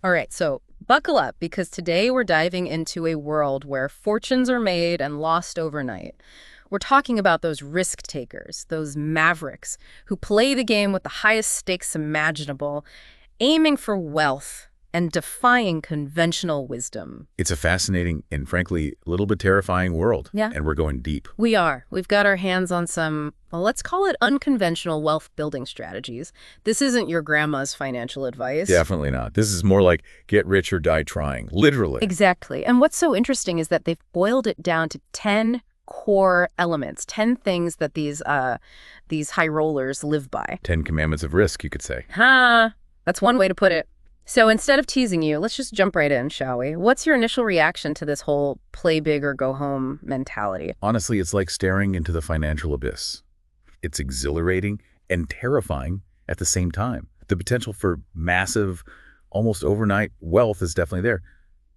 All right, so buckle up because today we're diving into a world where fortunes are made and lost overnight. We're talking about those risk takers, those mavericks who play the game with the highest stakes imaginable, aiming for wealth and defying conventional wisdom. It's a fascinating and frankly a little bit terrifying world, Yeah, and we're going deep. we are. We've got our hands on some, well, let's call it unconventional wealth building strategies. This isn't your grandma's financial advice. Definitely not. This is more like get rich or die trying, literally. Exactly. And what's so interesting is that they've boiled it down to 10 core elements, 10 things that these high rollers live by. 10 commandments of risk, you could say. Ha! That's one way to put it. So instead of teasing you, let's just jump right in, shall we? What's your initial reaction to this whole play big or go home mentality? Honestly, it's like staring into the financial abyss. It's exhilarating and terrifying at the same time. The potential for massive, almost overnight wealth is definitely there.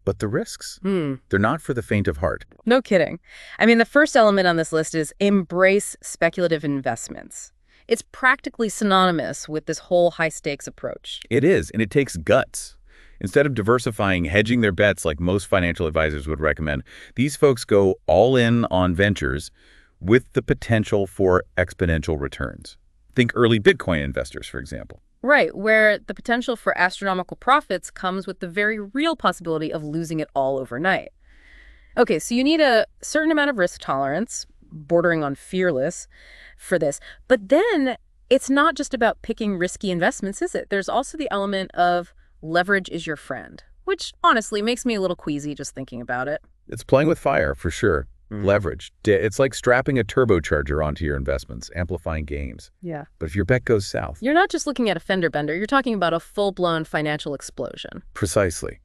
But the risks, they're not for the faint of heart. No kidding. I mean, the first element on this list is embrace speculative investments. It's practically synonymous with this whole high-stakes approach. It is, and it takes guts. Instead of diversifying, hedging their bets like most financial advisors would recommend, these folks go all in on ventures with the potential for exponential returns. Think early Bitcoin investors, for example. Right, where the potential for astronomical profits comes with the very real possibility of losing it all overnight. Okay, so you need a certain amount of risk tolerance, bordering on fearless, for this. But then it's not just about picking risky investments, is it? There's also the element of leverage is your friend, which honestly makes me a little queasy just thinking about it. It's playing with fire, for sure. Leverage. It's like strapping a turbocharger onto your investments, amplifying gains. Yeah. But if your bet goes south, You're not just looking at a fender bender, you're talking about a full-blown financial explosion. precisely.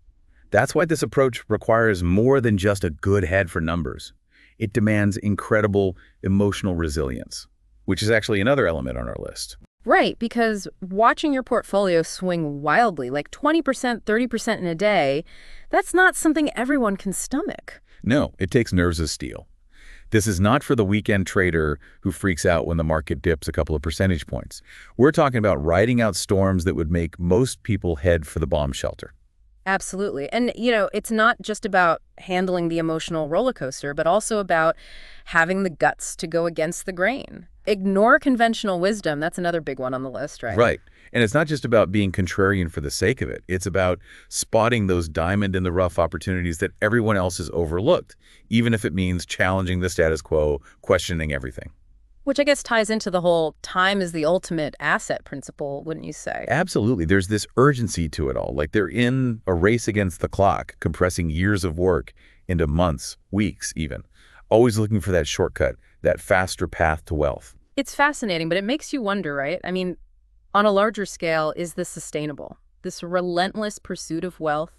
That's why this approach requires more than just a good head for numbers. It demands incredible emotional resilience, which is actually another element on our list. Right, because watching your portfolio swing wildly, like 20%, 30% in a day, that's not something everyone can stomach. No, it takes nerves of steel. This is not for the weekend trader who freaks out when the market dips a couple of percentage points. We're talking about riding out storms that would make most people head for the bomb shelter. Absolutely. And, it's not just about handling the emotional roller coaster, but also about having the guts to go against the grain. Ignore conventional wisdom. That's another big one on the list, right? Right. And it's not just about being contrarian for the sake of it. It's about spotting those diamond-in-the-rough opportunities that everyone else has overlooked, even if it means challenging the status quo, questioning everything. Which I guess ties into the whole time is the ultimate asset principle, wouldn't you say? Absolutely. There's this urgency to it all. Like they're in a race against the clock, compressing years of work into months, weeks even. Always looking for that shortcut, that faster path to wealth. It's fascinating, but it makes you wonder, right? I mean, on a larger scale, is this sustainable? This relentless pursuit of wealth,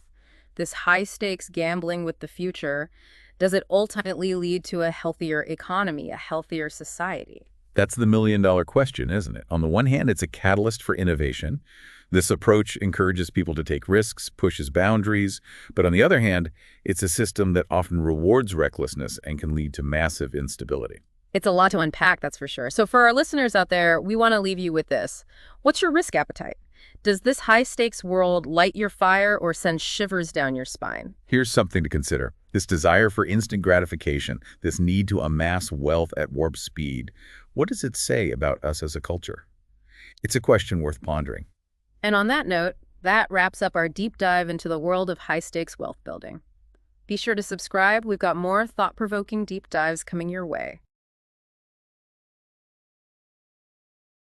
this high-stakes gambling with the future, does it ultimately lead to a healthier economy, a healthier society? That's the million-dollar question, isn't it? On the one hand, it's a catalyst for innovation. This approach encourages people to take risks, pushes boundaries. But on the other hand, it's a system that often rewards recklessness and can lead to massive instability. It's a lot to unpack, that's for sure. So for our listeners out there, we want to leave you with this. What's your risk appetite? Does this high-stakes world light your fire or send shivers down your spine? Here's something to consider. This desire for instant gratification, this need to amass wealth at warp speed, what does it say about us as a culture? It's a question worth pondering. And on that note, that wraps up our deep dive into the world of high-stakes wealth building. Be sure to subscribe. We've got more thought-provoking deep dives coming your way.